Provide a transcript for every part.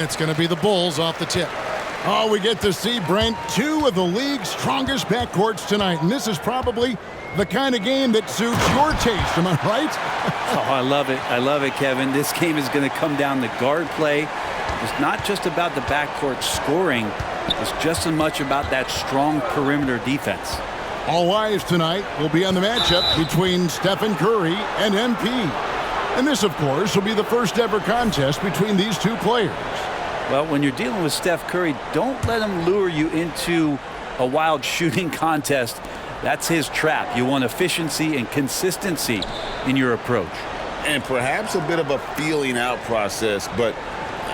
It's going to be the Bulls off the tip. Oh, we get to see, Brent, two of the league's strongest backcourts tonight. And this is probably the kind of game that suits your taste. Am I right? Oh, I love it. I love it, Kevin. This game is going to come down to guard play. It's not just about the backcourt scoring. It's just as much about that strong perimeter defense. All eyes tonight will be on the matchup between Stephen Curry and MP. And this, of course, will be the first ever contest between these two players. Well, when you're dealing with Steph Curry, don't let him lure you into a wild shooting contest. That's his trap. You want efficiency and consistency in your approach. And perhaps a bit of a feeling out process, but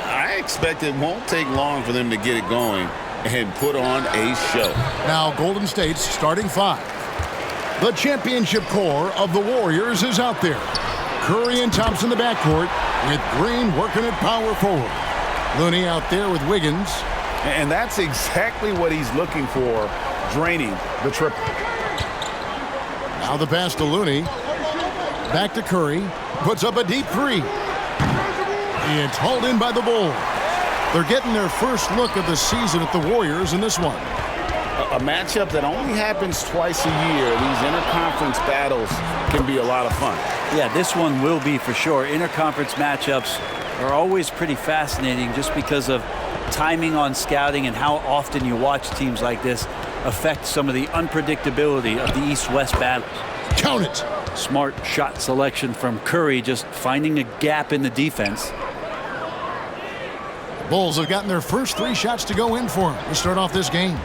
I expect it won't take long for them to get it going and put on a show. Now, Golden State's starting five. The championship core of the Warriors is out there. Curry and Thompson in the backcourt, with Green working at power forward. Looney out there with Wiggins. And that's exactly what he's looking for, draining the triple. Now the pass to Looney. Back to Curry. Puts up a deep three. It's hauled in by the Bulls. They're getting their first look of the season at the Warriors in this one. A matchup that only happens twice a year. These interconference battles can be a lot of fun. Yeah, this one will be for sure. Interconference matchups are always pretty fascinating just because of timing on scouting and how often you watch teams like this affect some of the unpredictability of the East-West battles. Count it. Smart shot selection from Curry, just finding a gap in the defense. The Bulls have gotten their first three shots to go in for them to start off this game.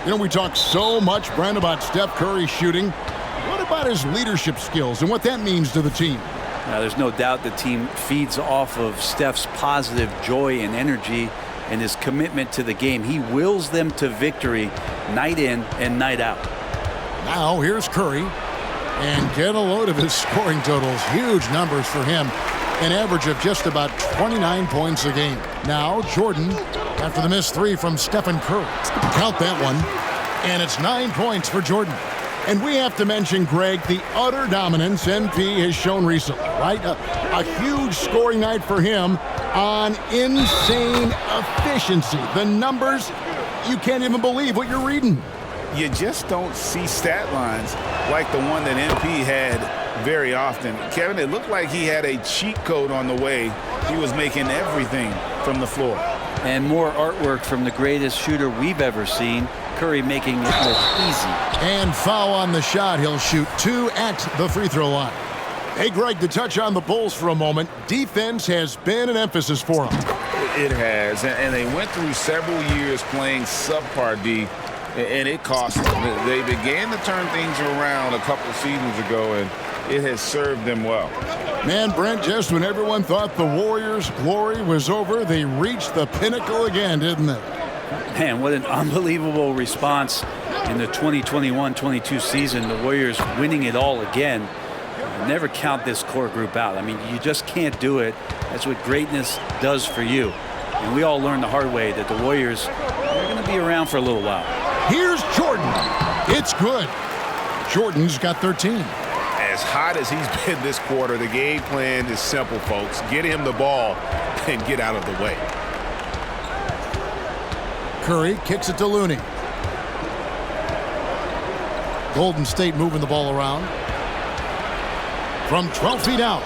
You know, we talk so much, Brent, about Steph Curry shooting. What about his leadership skills and what that means to the team? Now, there's no doubt the team feeds off of Steph's positive joy and energy and his commitment to the game. He wills them to victory night in and night out. Now here's Curry. And get a load of his scoring totals. Huge numbers for him. An average of just about 29 points a game. Now Jordan, after the missed three from Stephen Curry. Count that one. And it's 9 points for Jordan. And we have to mention, Greg, the utter dominance MP has shown recently, right? A huge scoring night for him on insane efficiency. The numbers, you can't even believe what you're reading. You just don't see stat lines like the one that MP had very often. Kevin, it looked like he had a cheat code on the way. He was making everything from the floor. And more artwork from the greatest shooter we've ever seen. Curry making it look easy. And foul on the shot. He'll shoot two at the free throw line. Hey, Greg, to touch on the Bulls for a moment, defense has been an emphasis for them. It has, and they went through several years playing subpar D, and it cost them. They began to turn things around a couple seasons ago, and it has served them well. Man, Brent, just when everyone thought the Warriors' glory was over, they reached the pinnacle again, didn't they? Man, what an unbelievable response in the 2021-22 season. The Warriors winning it all again. Never count this core group out. I mean, you just can't do it. That's what greatness does for you. And we all learned the hard way that the Warriors are going to be around for a little while. Here's Jordan. It's good. Jordan's got 13. As hot as he's been this quarter, the game plan is simple, folks. Get him the ball and get out of the way. Curry kicks it to Looney. Golden State moving the ball around. From 12 feet out.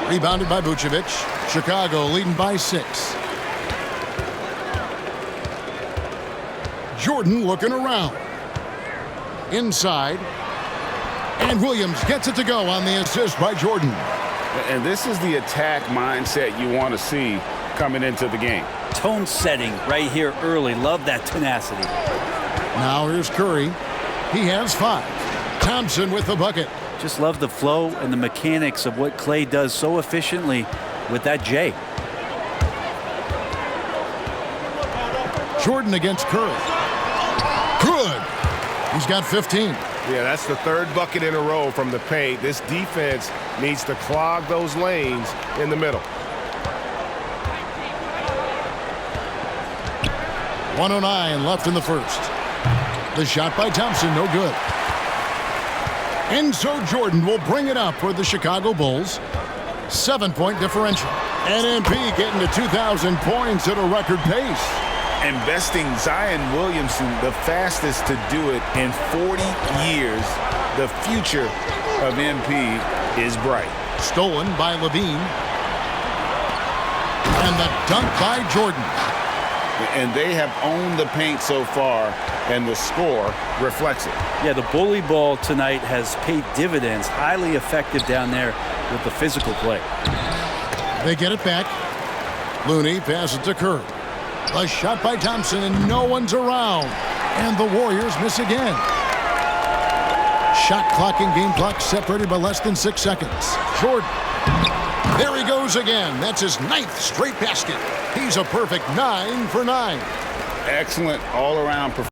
Rebounded by Vucevic. Chicago leading by 6. Jordan looking around. Inside. And Williams gets it to go on the assist by Jordan. And this is the attack mindset you want to see coming into the game. Tone setting right here early. Love that tenacity. Now here's Curry. He has 5. Thompson with the bucket. Just love the flow and the mechanics of what Clay does so efficiently with that J. Jordan against Curry. Good. He's got 15. Yeah, that's the third bucket in a row from the paint. This defense needs to clog those lanes in the middle. 1:09 left in the first. The shot by Thompson, no good. And so Jordan will bring it up for the Chicago Bulls. 7-point differential. And MP getting to 2,000 points at a record pace. Investing Zion Williamson, the fastest to do it in 40 years. The future of MP is bright. Stolen by Levine. And the dunk by Jordan. And they have owned the paint so far, and the score reflects it. Yeah, the bully ball tonight has paid dividends. Highly effective down there with the physical play. They get it back. Looney passes to Kerr. A shot by Thompson, and no one's around. And the Warriors miss again. Shot clock and game clock separated by less than 6 seconds. Jordan. There he goes again. That's his 9th straight basket. He's a perfect 9 for 9. Excellent all-around performance.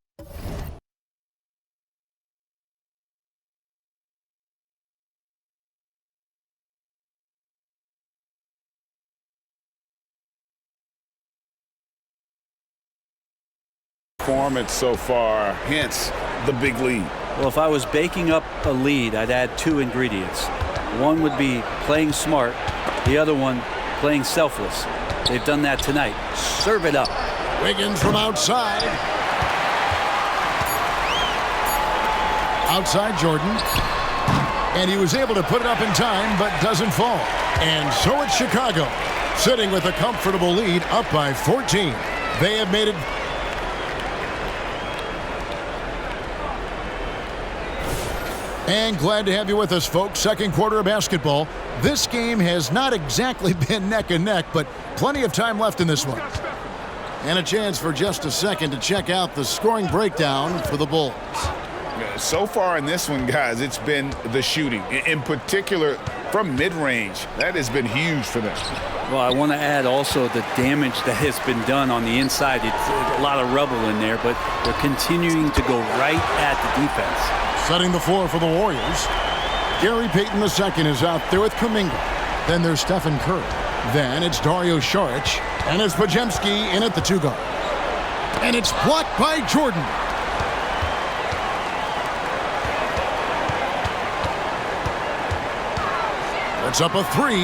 So far, hence the big lead. Well, if I was baking up a lead, I'd add 2 ingredients. One would be playing smart. The other one, playing selfless. They've done that tonight. Serve it up. Wiggins from outside. Outside Jordan. And he was able to put it up in time, but doesn't fall. And so it's Chicago, sitting with a comfortable lead, up by 14. They have made it. And glad to have you with us, folks. Second quarter of basketball. This game has not exactly been neck and neck, but plenty of time left in this one. And a chance for just a second to check out the scoring breakdown for the Bulls. So far in this one, guys, it's been the shooting. In particular, from mid-range. That has been huge for them. Well, I want to add also the damage that has been done on the inside. It's a lot of rubble in there, but they're continuing to go right at the defense. Setting the floor for the Warriors. Gary Payton II is out there with Kuminga. Then there's Stephen Curry. Then it's Dario Saric. And it's Podziemski in at the 2 guard. And it's blocked by Jordan. It's up a 3.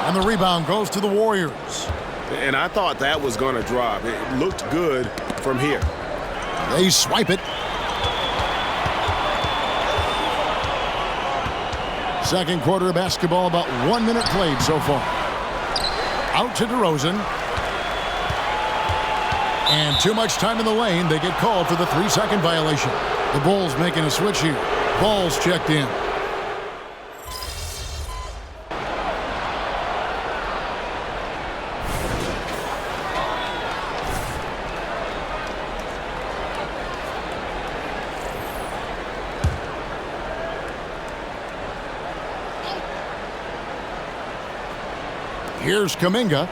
And the rebound goes to the Warriors. And I thought that was going to drop. It looked good from here. They swipe it. Second quarter of basketball, about 1 minute played so far. Out to DeRozan. And too much time in the lane. They get called for the 3-second violation. The Bulls making a switch here. Ball's checked in. Here's Kuminga,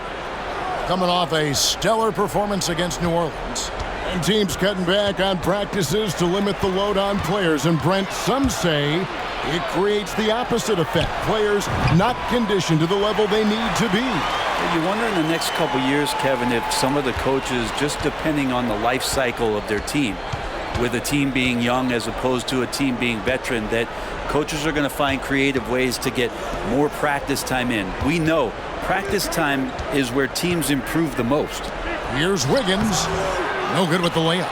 coming off a stellar performance against New Orleans. And teams cutting back on practices to limit the load on players. And Brent, some say it creates the opposite effect. Players not conditioned to the level they need to be. You wonder in the next couple years, Kevin, if some of the coaches, just depending on the life cycle of their team, with a team being young as opposed to a team being veteran, that coaches are going to find creative ways to get more practice time in. We know practice time is where teams improve the most. Here's Wiggins. No good with the layup.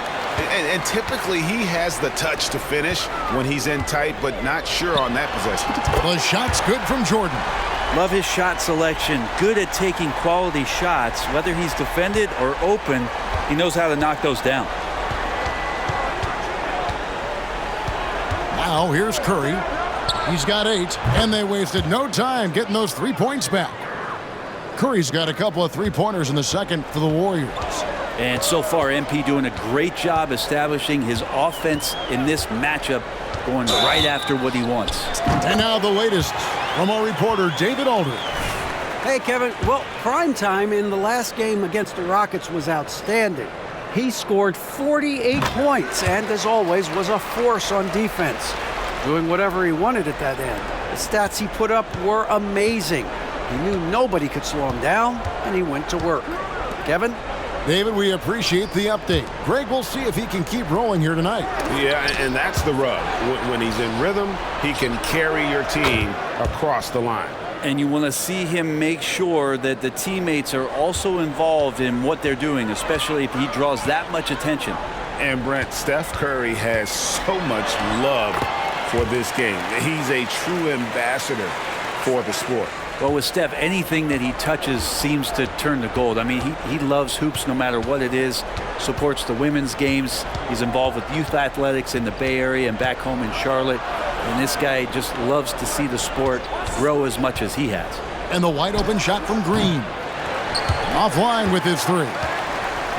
And typically he has the touch to finish when he's in tight, but not sure on that possession. The shot's good from Jordan. Love his shot selection. Good at taking quality shots. Whether he's defended or open, he knows how to knock those down. Now here's Curry. He's got 8, and they wasted no time getting those 3 points back. Curry's got a couple of 3-pointers in the second for the Warriors. And so far, MP doing a great job establishing his offense in this matchup, going right after what he wants. And now the latest from our reporter, David Aldridge. Hey, Kevin. Well, prime time in the last game against the Rockets was outstanding. He scored 48 points and, as always, was a force on defense, doing whatever he wanted at that end. The stats he put up were amazing. He knew nobody could slow him down, and he went to work. Kevin? David, we appreciate the update. Greg, we'll see if he can keep rolling here tonight. Yeah, and that's the rub. When he's in rhythm, he can carry your team across the line. And you want to see him make sure that the teammates are also involved in what they're doing, especially if he draws that much attention. And Brent, Steph Curry has so much love for this game. He's a true ambassador for the sport. Well, with Steph, anything that he touches seems to turn to gold. I mean, he loves hoops no matter what it is, supports the women's games. He's involved with youth athletics in the Bay Area and back home in Charlotte. And this guy just loves to see the sport grow as much as he has. And the wide open shot from Green. Offline with his three.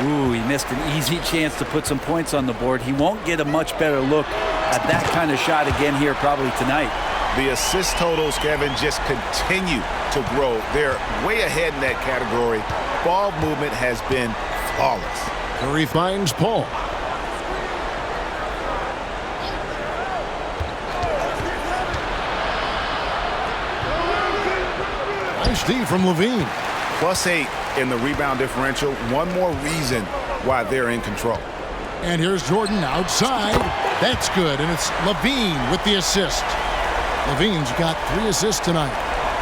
Ooh, he missed an easy chance to put some points on the board. He won't get a much better look at that kind of shot again here probably tonight. The assist totals, Kevin, just continue to grow. They're way ahead in that category. Ball movement has been flawless. Curry finds Paul. Nice D from Levine. +8 in the rebound differential. One more reason why they're in control. And here's Jordan outside. That's good, and it's Levine with the assist. Levine's got 3 assists tonight.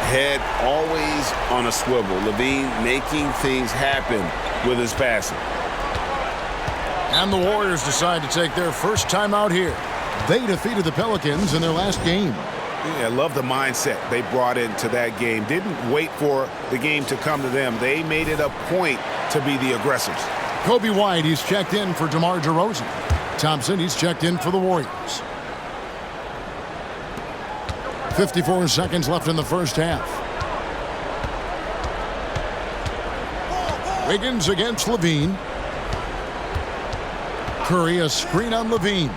Head always on a swivel. Levine making things happen with his passing. And the Warriors decide to take their first time out here. They defeated the Pelicans in their last game. Yeah, I love the mindset they brought into that game. Didn't wait for the game to come to them. They made it a point to be the aggressors. Kobe White, he's checked in for DeMar DeRozan. Thompson, he's checked in for the Warriors. 54 seconds left in the first half. Wiggins against Levine. Curry, a screen on Levine.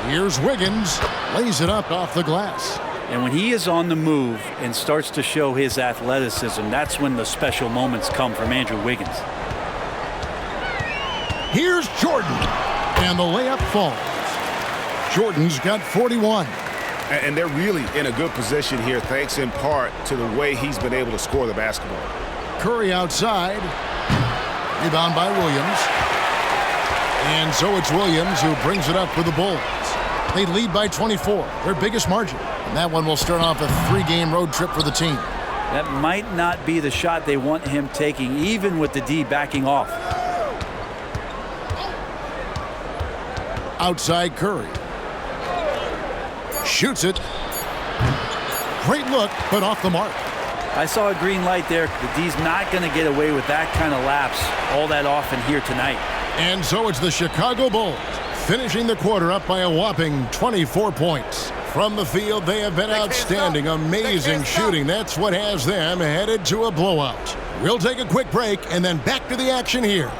Here's Wiggins, lays it up off the glass. And when he is on the move and starts to show his athleticism, that's when the special moments come from Andrew Wiggins. Here's Jordan, and the layup falls. Jordan's got 41. And they're really in a good position here, thanks in part to the way he's been able to score the basketball. Curry outside. Rebound by Williams. And so it's Williams who brings it up with the Bulls. They lead by 24, their biggest margin. And that one will start off a 3-game road trip for the team. That might not be the shot they want him taking, even with the D backing off. Outside Curry. Shoots it. Great look, but off the mark. I saw a green light there. The D's not going to get away with that kind of lapse all that often here tonight. And so it's the Chicago Bulls finishing the quarter up by a whopping 24 points. From the field, they have been outstanding, amazing shooting. That's what has them headed to a blowout. We'll take a quick break and then back to the action here.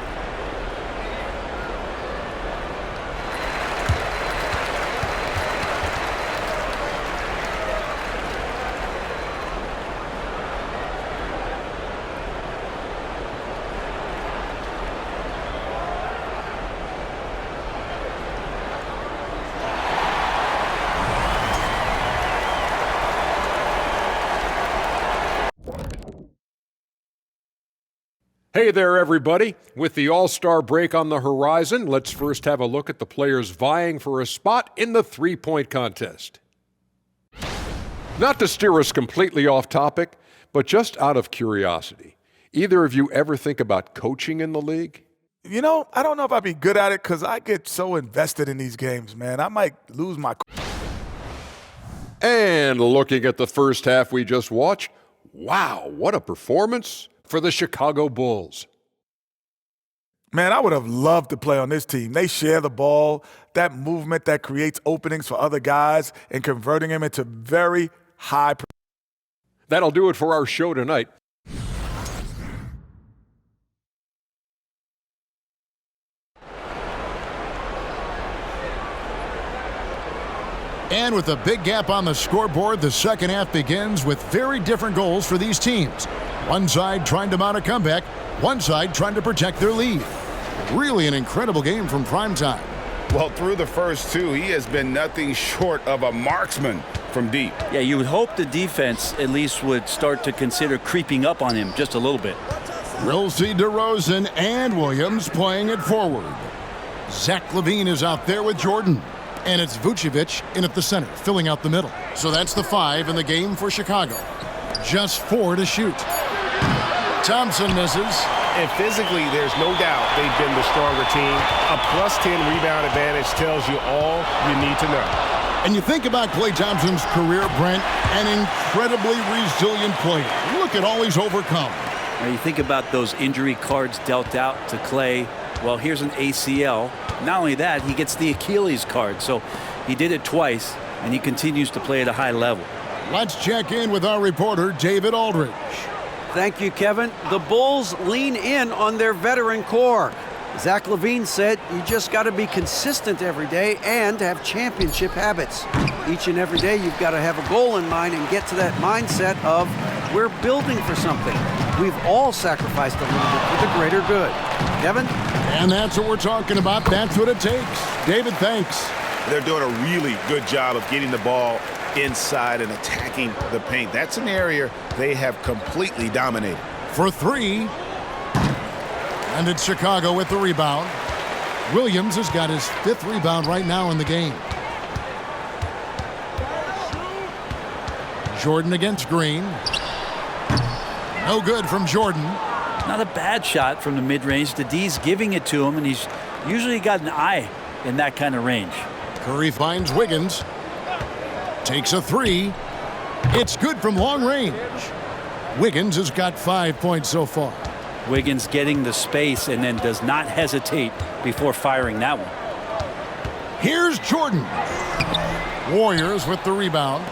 Hey there, everybody. With the All-Star break on the horizon, let's first have a look at the players vying for a spot in the three-point contest. Not to steer us completely off topic, but just out of curiosity, either of you ever think about coaching in the league? You know, I don't know if I'd be good at it because I get so invested in these games, man. I might lose my... And looking at the first half we just watched, wow, what a performance for the Chicago Bulls. Man, I would have loved to play on this team. They share the ball, that movement that creates openings for other guys and converting them into very high. That'll do it for our show tonight. And with a big gap on the scoreboard, the second half begins with very different goals for these teams. One side trying to mount a comeback, one side trying to protect their lead. Really an incredible game from primetime. Well, through the first two, he has been nothing short of a marksman from deep. Yeah, you would hope the defense at least would start to consider creeping up on him just a little bit. We'll see DeRozan and Williams playing it forward. Zach LaVine is out there with Jordan. And it's Vucevic in at the center, filling out the middle. So that's the 5 in the game for Chicago. Just 4 to shoot. Thompson misses. And physically, there's no doubt they've been the stronger team. A +10 rebound advantage tells you all you need to know. And you think about Klay Thompson's career, Brent, an incredibly resilient player. Look at all he's overcome. Now you think about those injury cards dealt out to Klay. Well, here's an ACL. Not only that, he gets the Achilles card. So he did it twice, and he continues to play at a high level. Let's check in with our reporter, David Aldridge. Thank you, Kevin. The Bulls lean in on their veteran core. Zach LaVine said you just got to be consistent every day and have championship habits. Each and every day you've got to have a goal in mind and get to that mindset of we're building for something. We've all sacrificed a little bit for the greater good. Kevin? And that's what we're talking about. That's what it takes. David, thanks. They're doing a really good job of getting the ball inside and attacking the paint. That's an area they have completely dominated. For 3. And it's Chicago with the rebound. Williams has got his 5th rebound right now in the game. Jordan against Green. No good from Jordan. Not a bad shot from the mid-range. The D's giving it to him, and he's usually got an eye in that kind of range. Curry finds Wiggins. Takes a 3. It's good from long range. Wiggins has got 5 points so far. Wiggins getting the space and then does not hesitate before firing that one. Here's Jordan. Warriors with the rebound.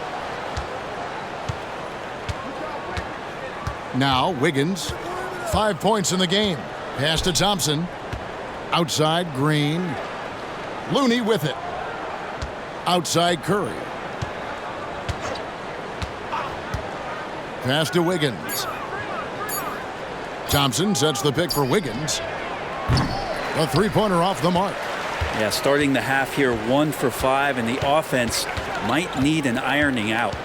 Now Wiggins. 5 points in the game. Pass to Thompson. Outside Green. Looney with it. Outside Curry. Pass to Wiggins. Thompson sets the pick for Wiggins. A 3-pointer off the mark. Yeah, starting the half here 1 for 5, and the offense might need an ironing out.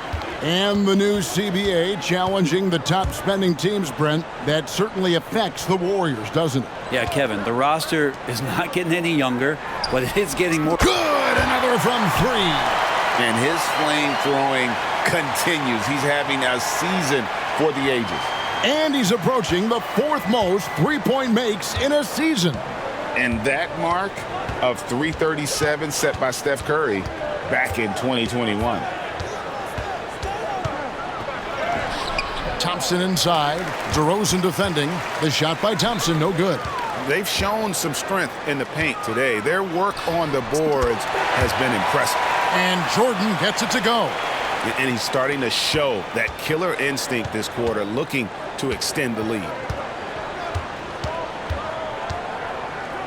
And the new CBA challenging the top spending teams, Brent. That certainly affects the Warriors, doesn't it? Yeah, Kevin, the roster is not getting any younger, but it is getting more. Good! Another from 3. And his flame throwing continues. He's having a season for the ages. And he's approaching the 4th most 3-point makes in a season. And that mark of 337 set by Steph Curry back in 2021. Thompson inside. DeRozan defending. The shot by Thompson, no good. They've shown some strength in the paint today. Their work on the boards has been impressive. And Jordan gets it to go. And he's starting to show that killer instinct this quarter, looking to extend the lead.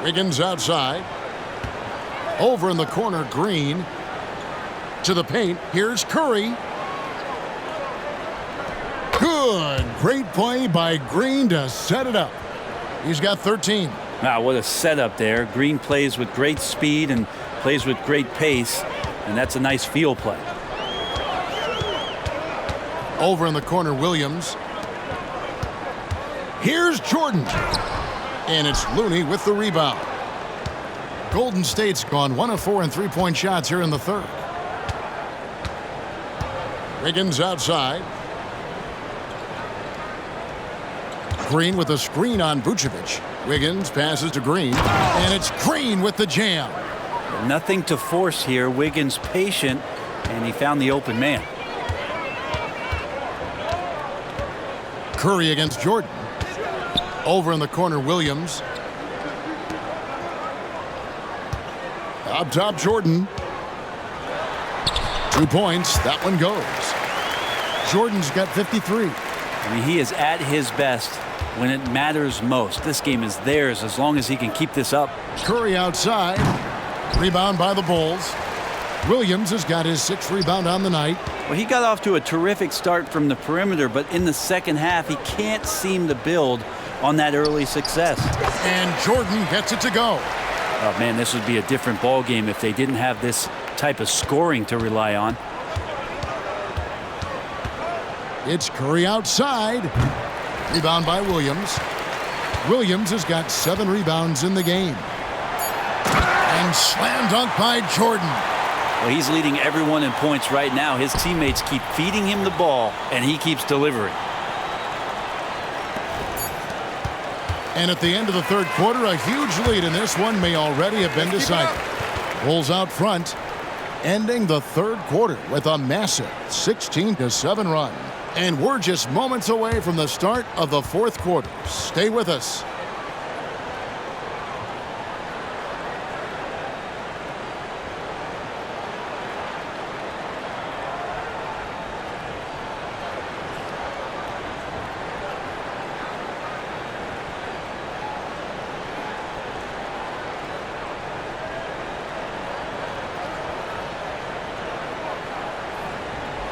Wiggins outside. Over in the corner, Green. To the paint. Here's Curry. Good. Great play by Green to set it up. He's got 13. Wow, what a setup there. Green plays with great speed and plays with great pace, and that's a nice field play. Over in the corner, Williams. Here's Jordan. And it's Looney with the rebound. Golden State's gone 1 of 4 in 3-point shots here in the 3rd. Wiggins outside. Green with a screen on Vucevic. Wiggins passes to Green. And it's Green with the jam. Nothing to force here. Wiggins patient, and he found the open man. Curry against Jordan. Over in the corner, Williams. Up top, Jordan. 2 points. That one goes. Jordan's got 53. I mean, he is at his best when it matters most. This game is theirs as long as he can keep this up. Curry outside. Rebound by the Bulls. Williams has got his 6th rebound on the night. Well, he got off to a terrific start from the perimeter, but in the second half, he can't seem to build on that early success. And Jordan gets it to go. Oh, man, this would be a different ball game if they didn't have this type of scoring to rely on. It's Curry outside. Rebound by Williams. Williams has got 7 rebounds in the game. And slam dunk by Jordan. Well, he's leading everyone in points right now. His teammates keep feeding him the ball, and he keeps delivering. And at the end of the third quarter, a huge lead in this one may already have been decided. Bulls out front, ending the third quarter with a massive 16-7 run. And we're just moments away from the start of the fourth quarter. Stay with us.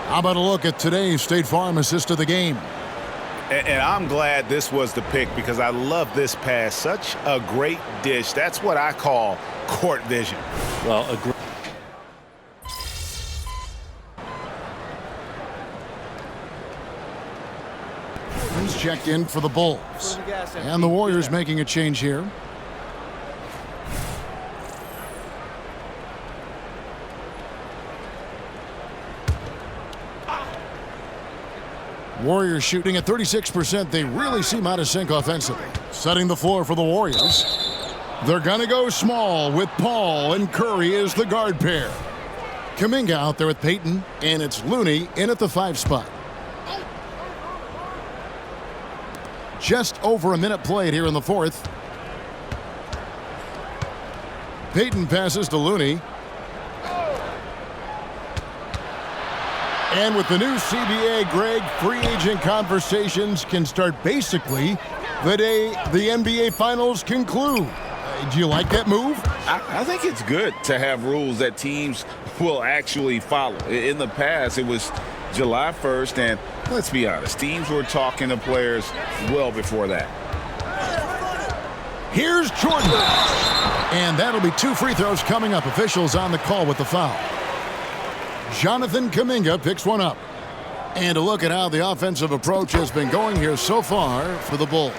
How about a look at today's State Farm assist of the game? And I'm glad this was the pick because I love this pass. Such a great dish. That's what I call court vision. Well, He's checked in for the Bulls. And the Warriors making a change here. Warriors shooting at 36%. They really seem out of sync offensively. Setting the floor for the Warriors. They're going to go small with Paul and Curry as the guard pair. Kuminga out there with Payton, and it's Looney in at the 5 spot. Just over a minute played here in the fourth. Payton passes to Looney. And with the new CBA, Greg, free agent conversations can start basically the day the NBA Finals conclude. Do you like that move? I think it's good to have rules that teams will actually follow. In the past, it was July 1st, and let's be honest, teams were talking to players well before that. Here's Jordan. And that'll be 2 free throws coming up. Officials on the call with the foul. Jonathan Kuminga picks one up. And a look at how the offensive approach has been going here so far for the Bulls.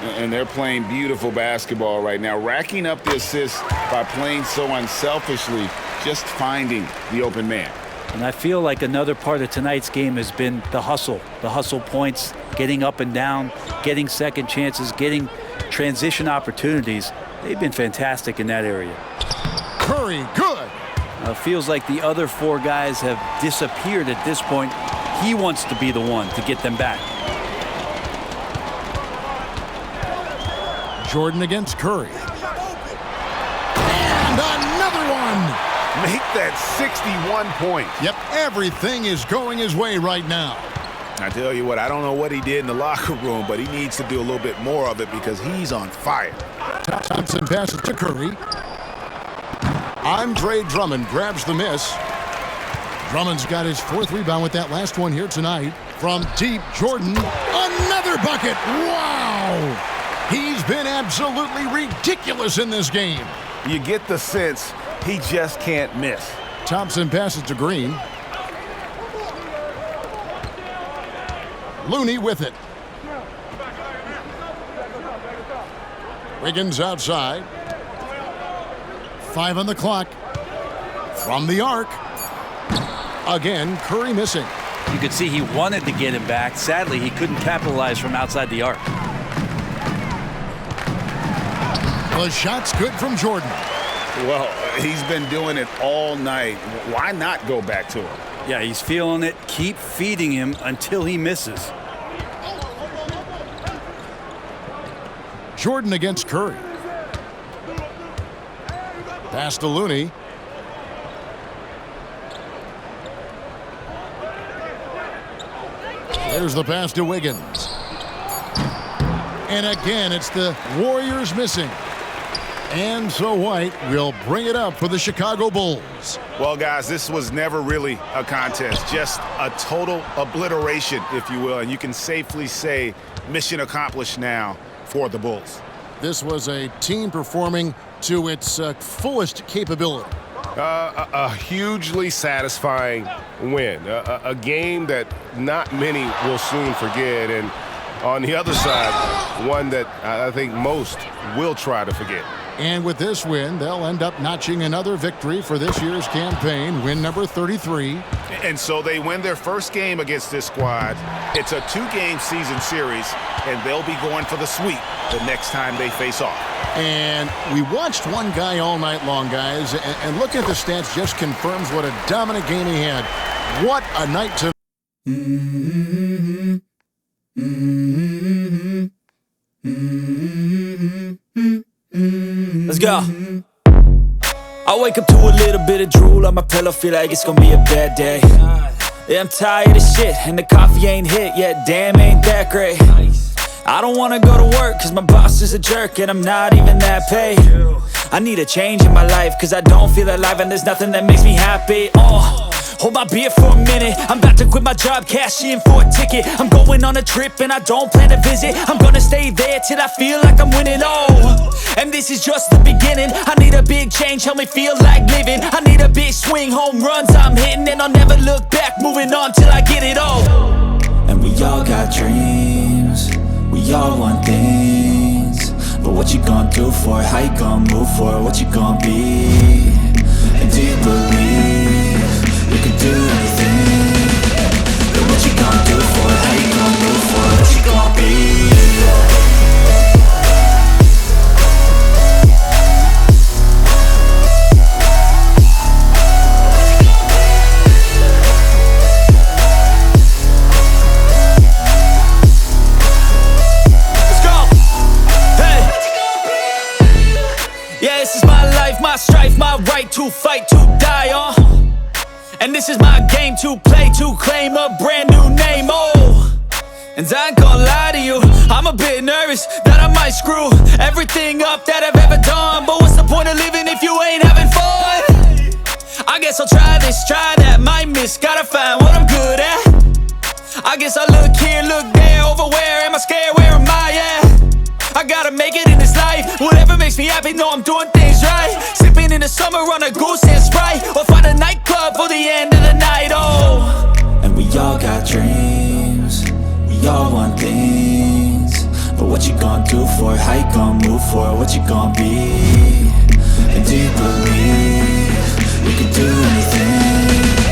And they're playing beautiful basketball right now, racking up the assists by playing so unselfishly, just finding the open man. And I feel like another part of tonight's game has been the hustle points, getting up and down, getting second chances, getting transition opportunities. They've been fantastic in that area. Curry, good. Feels like the other 4 guys have disappeared at this point. He wants to be the one to get them back. Jordan against Curry. And another one. Make that 61 points. Yep, everything is going his way right now. I tell you what, I don't know what he did in the locker room, but he needs to do a little bit more of it because he's on fire. Thompson passes to Curry. Andre Drummond grabs the miss. Drummond's got his 4th rebound with that last one here tonight. From deep, Jordan, another bucket. Wow! He's been absolutely ridiculous in this game. You get the sense he just can't miss. Thompson passes to Green. Looney with it. Wiggins outside. 5 on the clock. From the arc. Again, Curry missing. You could see he wanted to get him back. Sadly, he couldn't capitalize from outside the arc. The shot's good from Jordan. Well, he's been doing it all night. Why not go back to him? Yeah, he's feeling it. Keep feeding him until he misses. Jordan against Curry. Pass to Looney. There's the pass to Wiggins. And again, it's the Warriors missing. And so White will bring it up for the Chicago Bulls. Well, guys, this was never really a contest, just a total obliteration, if you will. And you can safely say mission accomplished now for the Bulls. This was a team performing to its fullest capability. A hugely satisfying win. A game that not many will soon forget. And on the other side, one that I think most will try to forget. And with this win, they'll end up notching another victory for this year's campaign, win number 33. And so they win their first game against this squad. It's a 2-game season series, and they'll be going for the sweep the next time they face off. And we watched one guy all night long, guys, and looking at the stats just confirms what a dominant game he had. What a night to... Let's go. I wake up to a little bit of drool on my pillow, feel like it's gonna be a bad day. Yeah, I'm tired of shit, and the coffee ain't hit yet, damn, ain't that great. I don't wanna go to work, cause my boss is a jerk, and I'm not even that paid. I need a change in my life, cause I don't feel alive, and there's nothing that makes me happy. Hold my beer for a minute, I'm about to quit my job, cash in for a ticket. I'm going on a trip and I don't plan to visit. I'm gonna stay there till I feel like I'm winning, and this is just the beginning. I need a big change, help me feel like living. I need a big swing, home runs I'm hitting, and I'll never look back, moving on till I get it all. And we all got dreams, we all want things, but what you gonna do for it? How you gonna move for it? What you gonna be? And do you believe you can do anything? But what you gonna do for it? How you gonna move for it? What you gonna be? Let's go! Hey! Yeah, this is my life, my strife, my right to fight, to die on. And this is my game to play, to claim a brand new name, And I ain't gonna lie to you, I'm a bit nervous that I might screw everything up that I've ever done. But what's the point of living if you ain't having fun? I guess I'll try this, try that, might miss, gotta find what I'm good at. I guess I look here, look there, over where am I scared, where am I at? I gotta make it in this life, whatever makes me happy, know I'm doing things right. Sipping in the summer on a goose and Sprite, or find a nightclub for the end of the night, And we all got dreams, we all want things, but what you gonna do for it? How you gonna move for it? What you gonna be? And do you believe you can do anything?